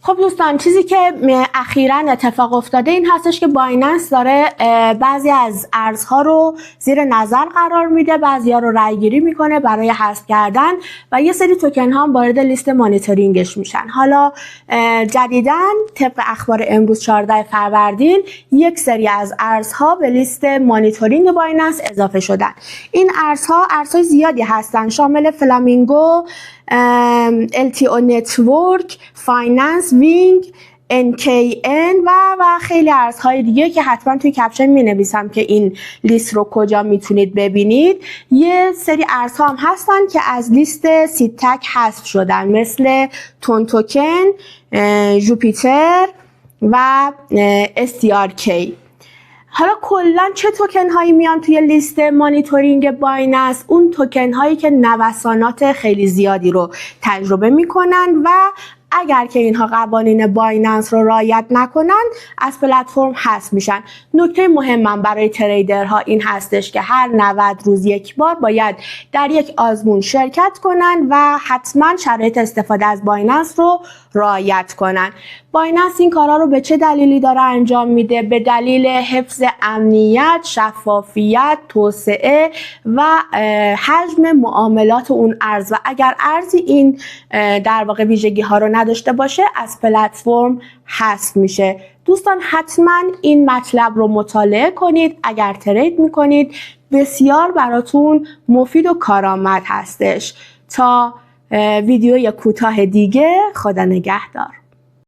خب دوستان، چیزی که اخیراً اتفاق افتاده این هستش که بایننس داره بعضی از ارزها رو زیر نظر قرار میده، بعضیا رو رأی گیری میکنه برای حذف کردن و یه سری توکن ها هم وارد لیست مانیتورینگش میشن. حالا جدیداً طبق اخبار امروز 14 فروردین یک سری از ارزها به لیست مانیتورینگ بایننس اضافه شدن. این ارزهای زیادی هستن، شامل فلامینگو، LTO نتورک، فایننس، وینگ، NKN و خیلی ارزهای دیگه که حتما توی کپشن می نویسم که این لیست رو کجا میتونید ببینید. یه سری ارزها هم هستن که از لیست سید تک حذف شدن، مثل تون توکن، جوپیتر و STRK. حالا کلا چه توکن هایی میان توی لیست مانیتورینگ بایننس؟ اون توکن هایی که نوسانات خیلی زیادی رو تجربه میکنن و اگر که اینها قوانین بایننس رو رعایت نکنن از پلتفرم حذف میشن. نکته مهمم برای تریدرها این هستش که هر 90 روز یک بار باید در یک آزمون شرکت کنن و حتما شرایط استفاده از بایننس رو رعایت کنن. بایننس این کارا رو به چه دلیلی داره انجام میده؟ به دلیل حفظ امنیت، شفافیت، توسعه و حجم معاملات اون ارز و اگر ارزی این در واقع ویژگی ها رو نداشته باشه از پلتفرم حذف میشه. دوستان حتما این مطلب رو مطالعه کنید. اگر ترید میکنید بسیار براتون مفید و کارآمد هستش. تا ویدیوی کوتاه دیگه، خدا نگهدار.